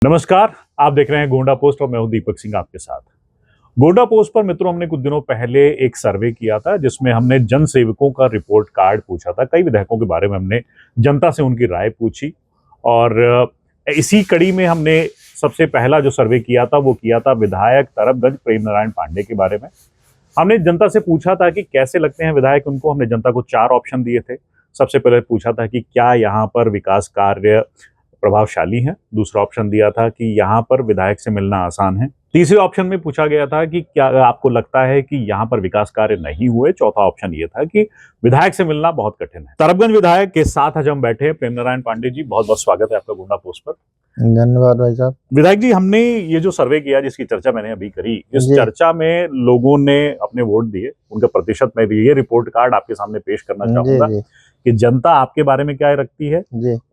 नमस्कार, आप देख रहे हैं गोंडा पोस्ट और मैं हूं दीपक सिंह आपके साथ। गोंडा पोस्ट पर मित्रों हमने कुछ दिनों पहले एक सर्वे किया था जिसमें हमने जन सेवकों का रिपोर्ट कार्ड पूछा था। कई विधायकों के बारे में हमने जनता से उनकी राय पूछी और इसी कड़ी में हमने सबसे पहला जो सर्वे किया था वो किया था विधायक तरबगंज प्रेम नारायण पांडे के बारे में। हमने जनता से पूछा था कि कैसे लगते हैं विधायक उनको। हमने जनता को 4 ऑप्शन दिए थे। सबसे पहले पूछा था कि क्या यहाँ पर विकास कार्य प्रभावशाली है। दूसरा ऑप्शन दिया था कि यहाँ पर विधायक से मिलना आसान है। तीसरे ऑप्शन में पूछा गया था कि क्या आपको लगता है कि यहाँ पर विकास कार्य नहीं हुए। चौथा ऑप्शन ये था कि विधायक से मिलना बहुत कठिन है। तरबगंज विधायक के साथ आज हम बैठे हैं प्रेम नारायण पांडे जी। बहुत बहुत स्वागत है आपका गोंडा पोस्ट पर। धन्यवाद भाई साहब। विधायक जी, हमने ये जो सर्वे किया जिसकी चर्चा मैंने अभी करी, इस चर्चा में लोगों ने अपने वोट दिए। उनका प्रतिशत मैं ये रिपोर्ट कार्ड आपके सामने पेश करना चाहूंगा कि जनता आपके बारे में क्या रखती है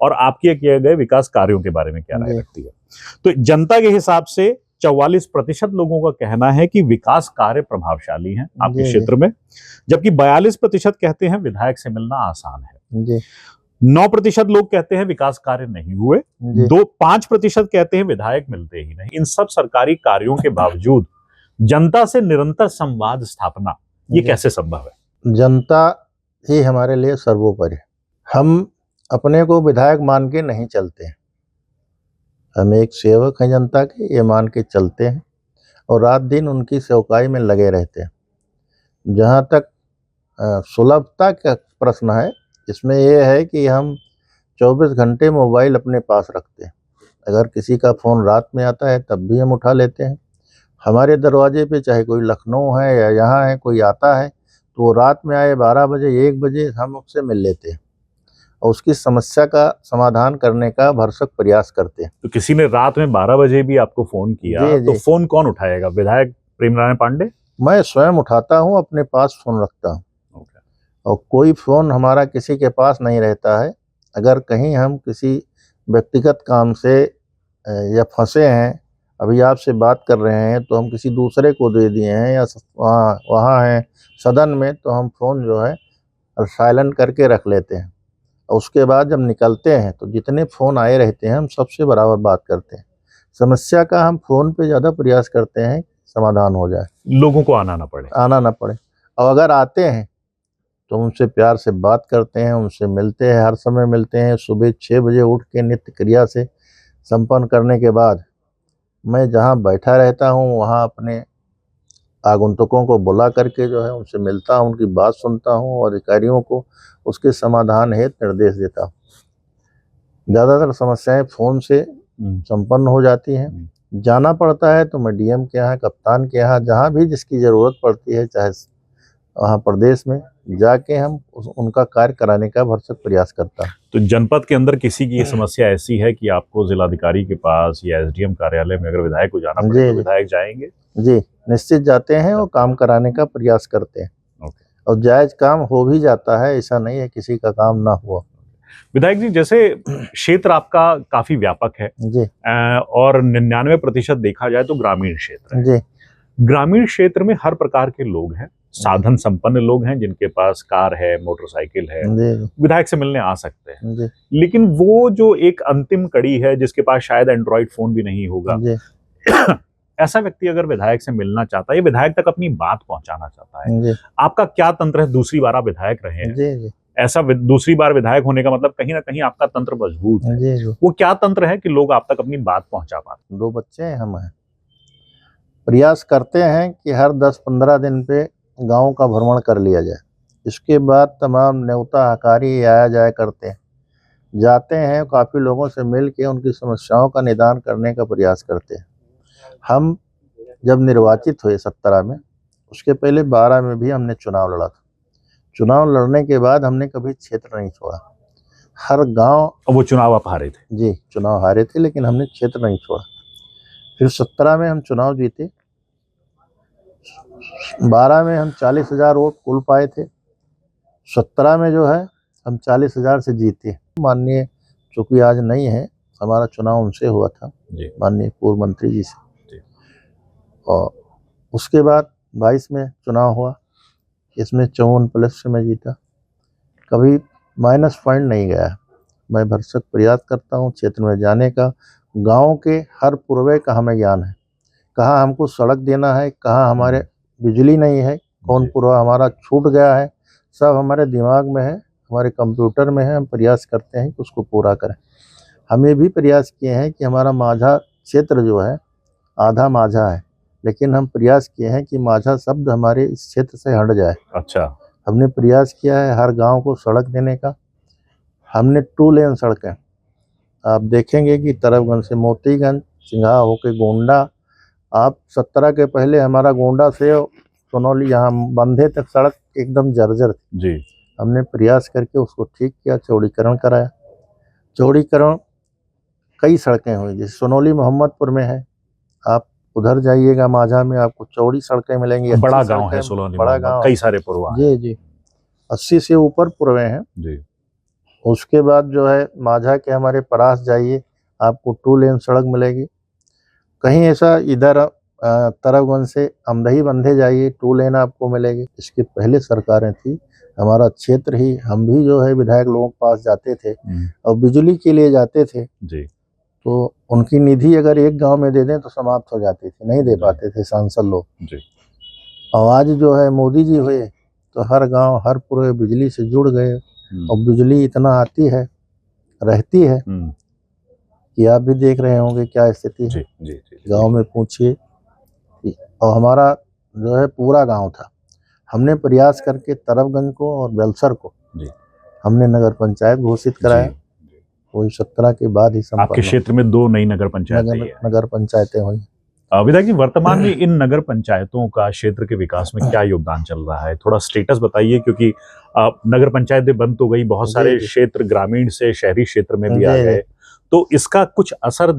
और आपके किए गए विकास कार्यों के बारे में क्या राय रखती है। तो जनता के हिसाब से 44% लोगों का कहना है कि विकास कार्य प्रभावशाली हैं आपके क्षेत्र में, जबकि 42% कहते हैं विधायक से मिलना आसान है। 9% लोग कहते हैं विकास कार्य नहीं हुए। 5% कहते हैं विधायक मिलते ही नहीं। इन सब सरकारी कार्यों के बावजूद जनता से निरंतर संवाद स्थापना ये कैसे संभव है? जनता ही हमारे लिए सर्वोपरि है। हम अपने को विधायक मान के नहीं चलते हैं। हम एक सेवक हैं जनता के, ये मान के चलते हैं और रात दिन उनकी सेवकाई में लगे रहते हैं। जहाँ तक सुलभता का प्रश्न है, इसमें यह है कि हम 24 घंटे मोबाइल अपने पास रखते हैं। अगर किसी का फ़ोन रात में आता है तब भी हम उठा लेते हैं। हमारे दरवाजे पे चाहे कोई लखनऊ है या यहाँ है, कोई आता है तो वो रात में आए 12 बजे 1 बजे हम उससे मिल लेते हैं और उसकी समस्या का समाधान करने का भरसक प्रयास करते हैं। तो किसी ने रात में 12 बजे भी आपको फ़ोन किया तो फ़ोन कौन उठाएगा? विधायक प्रेम नारायण पांडे? मैं स्वयं उठाता हूँ, अपने पास फ़ोन रखता हूँ। और कोई फ़ोन हमारा किसी के पास नहीं रहता है। अगर कहीं हम किसी व्यक्तिगत काम से या फंसे हैं, अभी आपसे बात कर रहे हैं तो हम किसी दूसरे को दे दिए हैं या वहाँ हैं सदन में, तो हम फ़ोन जो है साइलेंट करके रख लेते हैं। और उसके बाद जब निकलते हैं तो जितने फ़ोन आए रहते हैं हम सबसे बराबर बात करते हैं। समस्या का हम फ़ोन पे ज़्यादा प्रयास करते हैं समाधान हो जाए, लोगों को आना ना पड़े। और अगर आते हैं तो उनसे प्यार से बात करते हैं, उनसे मिलते हैं, हर समय मिलते हैं। सुबह 6 बजे उठ के नित्य क्रिया से संपन्न करने के बाद मैं जहाँ बैठा रहता हूँ वहाँ अपने आगंतुकों को बुला करके जो है उनसे मिलता हूँ, उनकी बात सुनता हूँ और अधिकारियों को उसके समाधान हेतु निर्देश देता हूँ। ज़्यादातर समस्याएं फ़ोन से संपन्न हो जाती हैं। जाना पड़ता है तो मैं डीएम के यहाँ, कप्तान के यहाँ, जहाँ भी जिसकी ज़रूरत पड़ती है, चाहे वहाँ प्रदेश में जाके हम उनका कार्य कराने का भरसक प्रयास करता है। तो जनपद के अंदर किसी की ये समस्या ऐसी है कि आपको जिलाधिकारी के पास या एसडीएम कार्यालय में अगर विधायक को जाना पड़े तो विधायक जाएंगे? जी, निश्चित जाते हैं और काम कराने का प्रयास करते हैं। और जायज काम हो भी जाता है, ऐसा नहीं है किसी का काम ना हुआ। विधायक जी, जैसे क्षेत्र आपका काफी व्यापक है और 99% देखा जाए तो ग्रामीण क्षेत्र है। ग्रामीण क्षेत्र में हर प्रकार के लोग हैं, साधन संपन्न लोग हैं जिनके पास कार है, मोटरसाइकिल है, विधायक से मिलने आ सकते हैं। लेकिन वो जो एक अंतिम कड़ी है जिसके पास शायद एंड्रॉइड फोन भी नहीं होगा, ऐसा व्यक्ति अगर विधायक से मिलना चाहता है, विधायक तक अपनी बात पहुंचाना चाहता है, आपका क्या तंत्र है? दूसरी बार आप विधायक रहे हैं, ऐसा दूसरी बार विधायक होने का मतलब कहीं ना कहीं आपका तंत्र मजबूत है। वो क्या तंत्र है कि लोग आप तक अपनी बात पहुंचा पाते? 2 बच्चे हैं, हम हैं, प्रयास करते हैं कि हर 10-15 दिन पे गांव का भ्रमण कर लिया जाए। इसके बाद तमाम न्योता हकारी आया जाया करते हैं, जाते हैं, काफ़ी लोगों से मिल के उनकी समस्याओं का निदान करने का प्रयास करते हैं। हम जब निर्वाचित हुए 17 में, उसके पहले 12 में भी हमने चुनाव लड़ा था। चुनाव लड़ने के बाद हमने कभी क्षेत्र नहीं छोड़ा। हर गांव, वो चुनाव आप हारे थे? जी, चुनाव हारे थे, लेकिन हमने क्षेत्र नहीं छोड़ा। फिर 17 में हम चुनाव जीते, 12 में हम 40,000 वोट कुल पाए थे। 17 में जो है हम 40,000 से जीते। माननीय, चूँकि आज नहीं है, हमारा चुनाव उनसे हुआ था, माननीय पूर्व मंत्री जी से। और उसके बाद 22 में चुनाव हुआ, इसमें 54+ से मैं जीता। कभी माइनस पॉइंट नहीं गया। मैं भरसक प्रयास करता हूँ क्षेत्र में जाने का, गांव के हर पुरवे का हमें ज्ञान है, कहाँ हमको सड़क देना है, कहाँ हमारे बिजली नहीं है, कौन जी। पुरवा हमारा छूट गया है, सब हमारे दिमाग में है, हमारे कंप्यूटर में है। हम प्रयास करते हैं कि उसको पूरा करें। हम ये भी प्रयास किए हैं कि हमारा माझा क्षेत्र जो है आधा माझा है, लेकिन हम प्रयास किए हैं कि माझा शब्द हमारे इस क्षेत्र से हट जाए। अच्छा। हमने प्रयास किया है हर गांव को सड़क देने का। हमने 2 लेन सड़कें, आप देखेंगे कि तरफगंज से मोतीगंज, सिंघा होके गोंडा, आप 17 के पहले हमारा गोंडा से सोनौली यहाँ बंधे तक सड़क एकदम जर्जर थी। जी। हमने प्रयास करके उसको ठीक किया, चौड़ीकरण कराया। चौड़ीकरण कई सड़कें हुई, जैसे सोनौली मोहम्मदपुर में है, आप उधर जाइएगा माझा में आपको चौड़ी सड़कें मिलेंगी, अच्छी बड़ा गांव है सड़कें, सोलौली बड़ा मोहम्मद, गांव कई है। सारे पुरवा हैं। जी जी, 80 से ऊपर पुरवे हैं। जी। उसके बाद जो है माझा के हमारे परास जाइए, आपको 2 लेन सड़क मिलेगी। कहीं ऐसा इधर तरफगंज से अमदही बंधे जाइए, 2 लेन आपको मिलेगी। इसके पहले सरकारें थी, हमारा क्षेत्र ही, हम भी जो है विधायक लोगों के पास जाते थे और बिजली के लिए जाते थे, जी। तो उनकी निधि अगर एक गांव में दे दें तो समाप्त हो जाती थी, नहीं दे पाते थे सांसद लोग। जी। और आज जो है मोदी जी हुए तो हर गांव हर पूरे बिजली से जुड़ गए, और बिजली इतना आती है, रहती है कि आप भी देख रहे होंगे क्या स्थिति है। जी। जी। जी। गांव में पूछिए। और हमारा जो है पूरा गांव था, हमने प्रयास करके तरफगंज को और बेलसर को जी। हमने नगर पंचायत घोषित कराया। जी। वही 17 के बाद ही आपके संपन्न क्षेत्र में 2 नई नगर पंचायतें ही हैं। नगर पंचायतें हुई। विधायक जी, वर्तमान में इन नगर पंचायतों का क्षेत्र के विकास में क्या योगदान चल रहा है, थोड़ा स्टेटस बताइए, क्योंकि नगर पंचायतें बंद तो गई, बहुत सारे जी। क्षेत्र ग्रामीण से शहरी क्षेत्र में भी जी आ जी। गए, तो इसका कुछ असर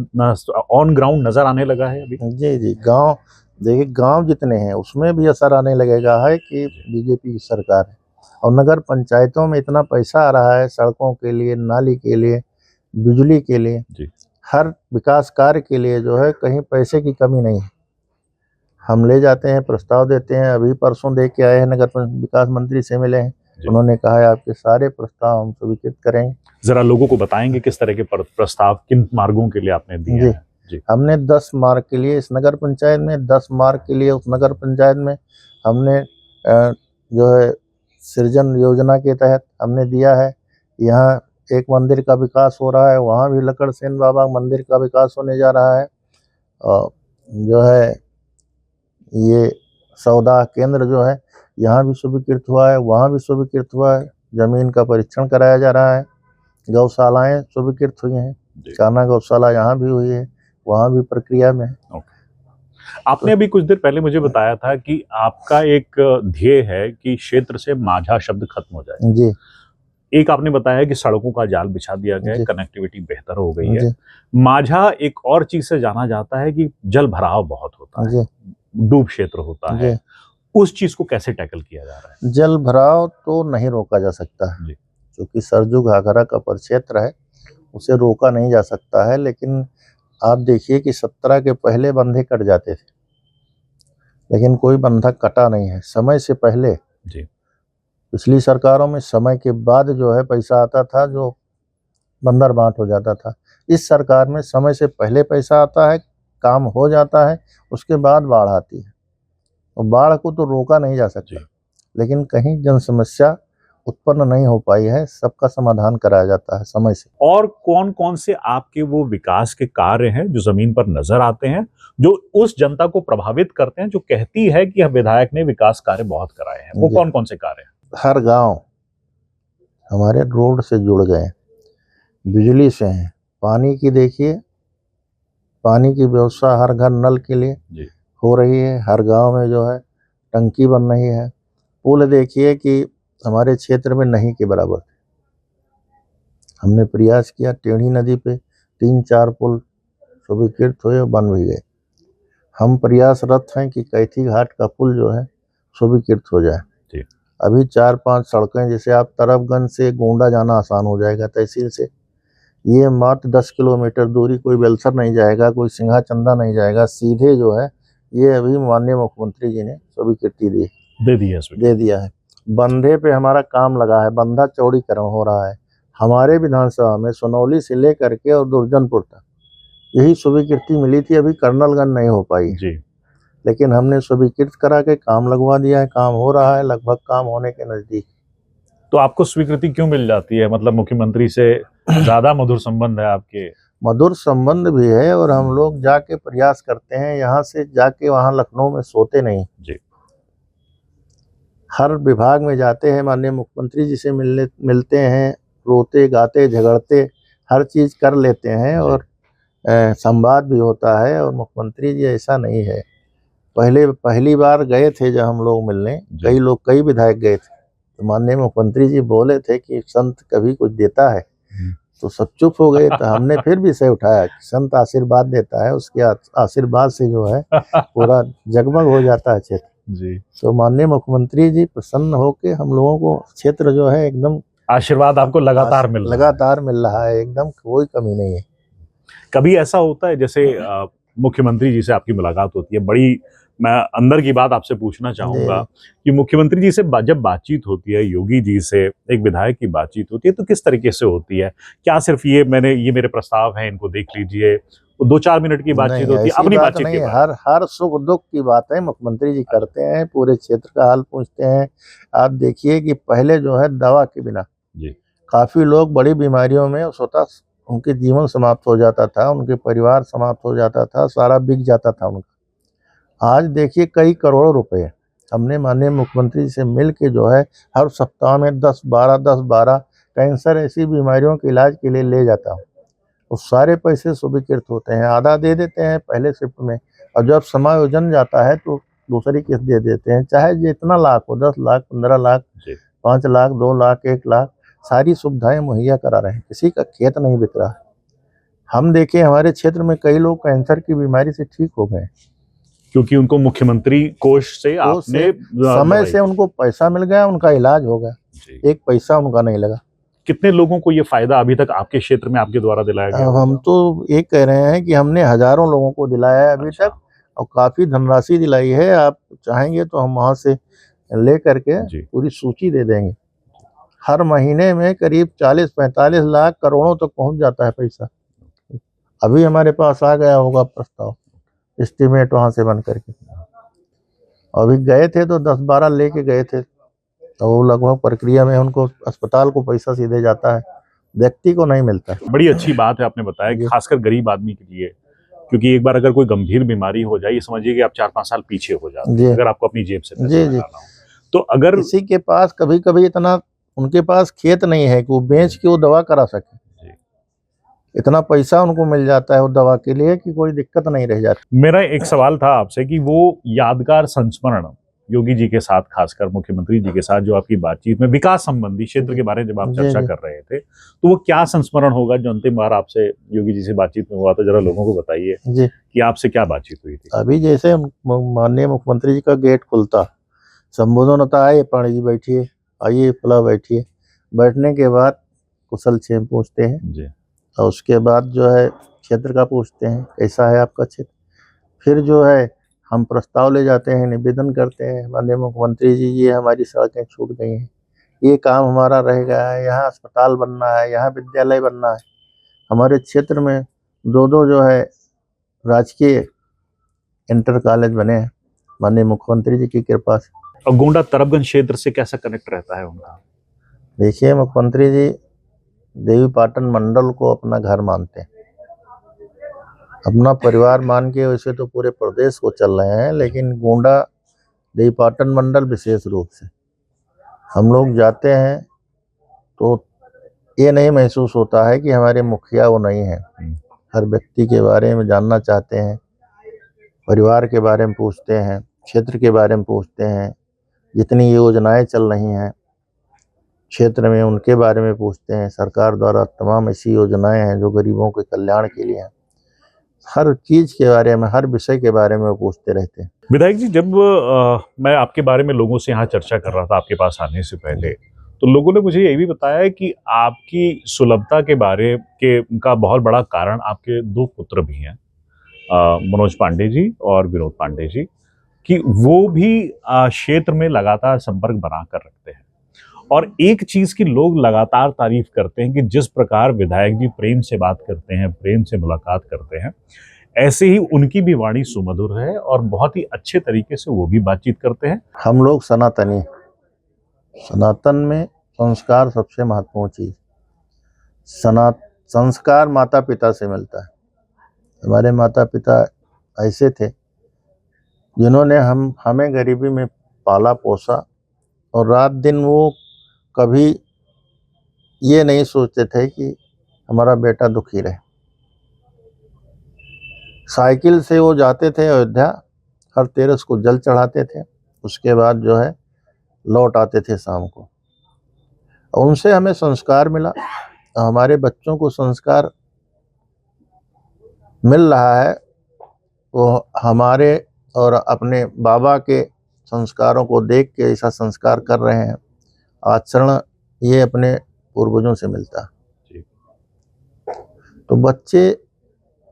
ऑन ग्राउंड नजर आने लगा है अभी? जी जी, गांव देखिए, गांव जितने हैं उसमें भी असर आने लगेगा है कि बीजेपी की सरकार है, और नगर पंचायतों में इतना पैसा आ रहा है सड़कों के लिए, नाली के लिए, बिजली के लिए, जी। हर विकास कार्य के लिए जो है कहीं पैसे की कमी नहीं है। हम ले जाते हैं, प्रस्ताव देते हैं। अभी परसों दे के आए हैं, विकास मंत्री से मिले हैं, उन्होंने कहा है आपके सारे प्रस्ताव हम स्वीकृत करेंगे। जरा लोगों को बताएंगे किस तरह के प्रस्ताव किन मार्गों के लिए आपने दिए हैं? जी। हमने 10 मार्ग के लिए इस नगर पंचायत में, 10 मार्ग के लिए उस नगर पंचायत में हमने जो है सृजन योजना के तहत हमने दिया है। यहाँ एक मंदिर का विकास हो रहा है, वहाँ भी लक्कड़ सेन बाबा मंदिर का विकास होने जा रहा है। और जो है ये सौदा केंद्र जो है यहाँ भी स्वीकृत हुआ है, वहाँ भी स्वीकृत हुआ है। जमीन का परीक्षण कराया जा रहा है। गौशालाएं स्वीकृत हुई हैं, कान्हा गौशाला यहाँ भी हुई है, वहाँ भी प्रक्रिया में है। आपने अभी कुछ देर पहले मुझे बताया था कि आपका एक ध्येय है कि क्षेत्र से माझा शब्द खत्म हो जाए। जी। एक आपने बताया कि सड़कों का जाल बिछा दिया गया है, जी। कनेक्टिविटी बेहतर हो गई है। जी। माझा एक और चीज से जाना जाता है कि जल भराव बहुत होता है, जी। डूब क्षेत्र होता है, जी। उस चीज को कैसे टैकल किया जा रहा है? जल भराव तो नहीं रोका जा सकता है, जी। क्योंकि सरजू घाघरा का परिक्षेत्र है, उसे रोका नहीं जा सकता है। लेकिन आप देखिए कि 17 के पहले बंधे कट जाते थे, लेकिन कोई बंधा कटा नहीं है समय से पहले। जी। पिछली सरकारों में समय के बाद जो है पैसा आता था, जो बंदर बांट हो जाता था। इस सरकार में समय से पहले पैसा आता है, काम हो जाता है, उसके बाद बाढ़ आती है। और बाढ़ को तो रोका नहीं जा सकता, लेकिन कहीं जन समस्या उत्पन्न नहीं हो पाई है, सबका समाधान कराया जाता है समय से। और कौन कौन से आपके वो विकास के कार्य हैं जो जमीन पर नजर आते हैं, जो उस जनता को प्रभावित करते हैं, जो कहती है कि विधायक ने विकास कार्य बहुत कराए हैं, वो कौन कौन से कार्य हैं? हर गांव हमारे रोड से जुड़ गए, बिजली से हैं, पानी की देखिए, पानी की व्यवस्था हर घर नल के लिए हो रही है। हर गांव में जो है टंकी बन रही है। पुल देखिए कि हमारे क्षेत्र में नहीं के बराबर। हमने प्रयास किया, टेढ़ी नदी पे 3-4 पुल स्वीकृत हुए और बन भी गए। हम प्रयासरत हैं कि कैथी घाट का पुल जो है स्वीकृत हो जाए। अभी 4-5 सड़कें, जैसे आप तरफगंज से गोंडा जाना आसान हो जाएगा तहसील से, ये मात्र 10 किलोमीटर दूरी, कोई बेलसर नहीं जाएगा, कोई सिंघा चंदा नहीं जाएगा, सीधे जो है ये अभी माननीय मुख्यमंत्री जी ने स्वीकृति दे दिया है। बंधे पे हमारा काम लगा है, बंधा चौड़ीकरण हो रहा है। हमारे विधानसभा में सोनौली से लेकर के और दुर्जनपुर तक यही स्वीकृति मिली थी, अभी कर्नलगंज नहीं हो पाई, जी। लेकिन हमने स्वीकृत करा के काम लगवा दिया है, काम हो रहा है, लगभग काम होने के नजदीक। तो आपको स्वीकृति क्यों मिल जाती है? मतलब मुख्यमंत्री से ज्यादा मधुर संबंध है आपके? मधुर संबंध भी है और हम लोग जाके प्रयास करते हैं, यहाँ से जाके वहाँ लखनऊ में सोते नहीं। जी। हर विभाग में जाते हैं, माननीय मुख्यमंत्री जी से मिलते हैं, रोते गाते झगड़ते हर चीज़ कर लेते हैं और संवाद भी होता है। और मुख्यमंत्री जी ऐसा नहीं है, पहली बार गए थे जब हम लोग मिलने, कई विधायक गए थे, तो माननीय मुख्यमंत्री जी बोले थे कि संत कभी कुछ देता है, तो सब चुप हो गए। तो हमने फिर विषय उठाया कि संत आशीर्वाद देता है, उसके आशीर्वाद से जो है पूरा जगमग हो जाता है क्षेत्र जी। तो माननीय मुख्यमंत्री जी प्रसन्न होके हम लोगों को क्षेत्र जो है एकदम आशीर्वाद आपको लगातार मिल रहा है, एकदम कोई कमी नहीं है। कभी ऐसा होता है जैसे मुख्यमंत्री जी से आपकी मुलाकात होती है, बड़ी मैं अंदर की बात आपसे पूछना चाहूंगा कि मुख्यमंत्री जी से जब बातचीत होती है, योगी जी से एक विधायक की बातचीत होती है, तो किस तरीके से होती है? क्या सिर्फ ये मेरे प्रस्ताव हैं, इनको देख लीजिए, 2-4 मिनट की बातचीत होती है? अपनी बातचीत नहीं, हर सुख दुख की बात है मुख्यमंत्री जी करते हैं, पूरे क्षेत्र का हाल पूछते हैं। आप देखिए कि पहले जो है दवा के बिना काफी लोग बड़ी बीमारियों में स्वतः उनके जीवन समाप्त हो जाता था, उनके परिवार समाप्त हो जाता था, सारा बिक जाता था उनका। आज देखिए कई करोड़ों रुपए हमने माननीय मुख्यमंत्री जी से मिल के जो है हर सप्ताह में 10-12 कैंसर ऐसी बीमारियों के इलाज के लिए ले जाता हूँ। उस सारे पैसे स्वीकृत होते हैं, आधा दे देते हैं पहले शिफ्ट में, और जब समायोजन जाता है तो दूसरी किस्त दे देते हैं, चाहे जितना लाख हो, 10 लाख, 15 लाख, 5 लाख, 2 लाख, 1 लाख, सारी सुविधाएं मुहैया करा रहे हैं। किसी का खेत नहीं बिक रहा है। हम देखें हमारे क्षेत्र में कई लोग कैंसर की बीमारी से ठीक हो गए, क्योंकि उनको मुख्यमंत्री कोष से आपने समय से उनको पैसा मिल गया, उनका इलाज हो गया, एक पैसा उनका नहीं लगा। कितने लोगों को ये फायदा अभी तक आपके क्षेत्र में आपके द्वारा दिलाया गया? हम तो ये कह रहे हैं कि हमने हजारों लोगों को दिलाया है अभी तक, और काफी धनराशि दिलाई है। आप चाहेंगे तो हम वहां से ले करके पूरी सूची दे देंगे। हर महीने में करीब 40-45 लाख, करोड़ों तक पहुंच जाता है पैसा। अभी हमारे पास आ गया होगा प्रस्ताव, एस्टीमेट वहां से बन करके। अभी गए थे तो 10-12 लेके गए थे, तो वो लगभग प्रक्रिया में उनको अस्पताल को पैसा सीधे जाता है, व्यक्ति को नहीं मिलता। बड़ी अच्छी बात है आपने बताया कि खासकर गरीब आदमी के लिए, क्योंकि एक बार अगर कोई गंभीर बीमारी हो जाए, ये समझिए कि आप 4-5 साल पीछे हो जाते हैं अगर आपको अपनी जेब से पैसा निकालना हो। तो अगर किसी के पास कभी इतना उनके पास खेत नहीं है कि वो बेच के वो दवा करा सके, इतना पैसा उनको मिल जाता है वो दवा के लिए कि कोई दिक्कत नहीं रह जाती। मेरा एक सवाल था आपसे कि वो यादगार संस्मरण योगी जी के साथ, खासकर मुख्यमंत्री जी के साथ जो आपकी बातचीत में विकास संबंधी क्षेत्र के बारे में जब आप चर्चा कर रहे थे, तो वो क्या संस्मरण होगा जो अंतिम बार आपसे योगी जी से बातचीत में हुआ था? जरा लोगों को बताइए कि आपसे क्या बातचीत हुई थी। अभी जैसे माननीय मुख्यमंत्री जी का गेट खुलता, संबोधन होता, आइए पाणी जी बैठिए, आइए फला बैठिए, बैठने के बाद कुशल क्षेम पूछते हैं, और उसके बाद जो है क्षेत्र का पूछते हैं कैसा है आपका क्षेत्र। फिर जो है हम प्रस्ताव ले जाते हैं, निवेदन करते हैं, माननीय मुख्यमंत्री जी ये हमारी सड़कें छूट गई हैं, ये काम हमारा रह गया है, यहाँ अस्पताल बनना है, यहाँ विद्यालय बनना है। हमारे क्षेत्र में 2 जो है राजकीय इंटर कॉलेज बने हैं माननीय मुख्यमंत्री जी की कृपा से। और गोंडा तरबगंज क्षेत्र से कैसा कनेक्ट रहता है उनका? देखिए मुख्यमंत्री जी देवीपाटन मंडल को अपना घर मानते हैं, अपना परिवार मान के। वैसे तो पूरे प्रदेश को चल रहे हैं, लेकिन गोंडा देवीपाटन मंडल विशेष रूप से हम लोग जाते हैं तो ये नहीं महसूस होता है कि हमारे मुखिया वो नहीं है। हर व्यक्ति के बारे में जानना चाहते हैं, परिवार के बारे में पूछते हैं, क्षेत्र के बारे में पूछते हैं, जितनी योजनाएं चल रही हैं क्षेत्र में उनके बारे में पूछते हैं। सरकार द्वारा तमाम ऐसी योजनाएं हैं जो गरीबों के कल्याण के लिए हैं। हर चीज के बारे में, हर विषय के बारे में वो पूछते रहते हैं। विधायक जी, जब मैं आपके बारे में लोगों से यहाँ चर्चा कर रहा था आपके पास आने से पहले, तो लोगों ने मुझे ये भी बताया कि आपकी सुलभता के बारे के का बहुत बड़ा कारण आपके 2 पुत्र भी हैं, मनोज पांडे जी और विनोद पांडे जी, कि वो भी क्षेत्र में लगातार संपर्क बनाकर रखते हैं। और एक चीज की लोग लगातार तारीफ करते हैं कि जिस प्रकार विधायक जी प्रेम से बात करते हैं, प्रेम से मुलाकात करते हैं, ऐसे ही उनकी भी वाणी सुमधुर है और बहुत ही अच्छे तरीके से वो भी बातचीत करते हैं। हम लोग सनातनी, सनातन में संस्कार सबसे महत्वपूर्ण चीज। संस्कार माता पिता से मिलता है। हमारे माता पिता ऐसे थे जिन्होंने हमें गरीबी में पाला पोसा, और रात दिन वो कभी ये नहीं सोचते थे कि हमारा बेटा दुखी रहे। साइकिल से वो जाते थे अयोध्या, हर तेरस को जल चढ़ाते थे, उसके बाद जो है लौट आते थे शाम को। उनसे हमें संस्कार मिला, हमारे बच्चों को संस्कार मिल रहा है। वो हमारे और अपने बाबा के संस्कारों को देख के ऐसा संस्कार कर रहे हैं। आचरण ये अपने पूर्वजों से मिलता है। तो बच्चे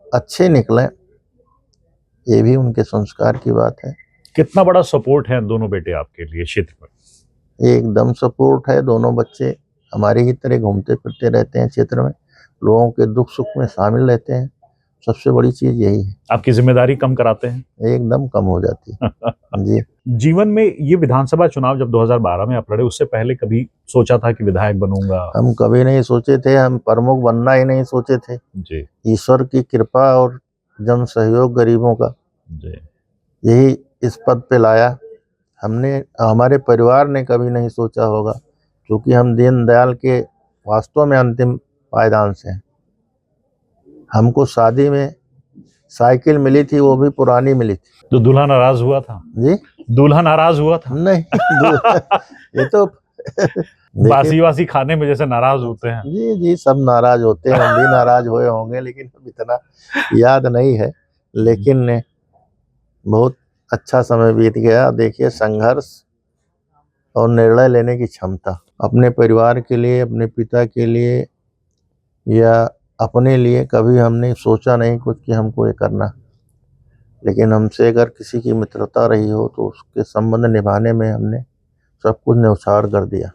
अच्छे निकले, ये भी उनके संस्कार की बात है। कितना बड़ा सपोर्ट है दोनों बेटे आपके लिए क्षेत्र में? एकदम सपोर्ट है। दोनों बच्चे हमारी ही तरह घूमते फिरते रहते हैं क्षेत्र में, लोगों के दुख सुख में शामिल रहते हैं। सबसे बड़ी चीज यही है। आपकी जिम्मेदारी कम कराते हैं? एकदम कम हो जाती है जी। जीवन में ये विधानसभा चुनाव जब 2012 में आप लड़े, उससे पहले कभी सोचा था कि विधायक बनूंगा? हम कभी नहीं सोचे थे, हम प्रमुख बनना ही नहीं सोचे थे। जी ईश्वर की कृपा और जन सहयोग गरीबों का जी। यही इस पद पे लाया। हमने, हमारे परिवार ने कभी नहीं सोचा होगा, क्योंकि हम दीनदयाल के वास्तव में अंतिम पायदान से हैं। हमको शादी में साइकिल मिली थी, वो भी पुरानी मिली थी। तो दूल्हा नाराज हुआ था? जी, दूल्हा नाराज हुआ था? नहीं ये तो बासी वासी खाने में जैसे नाराज होते हैं। जी जी, सब नाराज होते हैं, हम भी नाराज हुए होंगे, लेकिन अब इतना याद नहीं है। लेकिन बहुत अच्छा समय बीत गया। देखिए, संघर्ष और निर्णय लेने की क्षमता, अपने परिवार के लिए, अपने पिता के लिए या अपने लिए कभी हमने सोचा नहीं कुछ कि हमको ये करना। लेकिन हमसे अगर किसी की मित्रता रही हो तो उसके संबंध निभाने में हमने सब कुछ न्यौछावर कर दिया।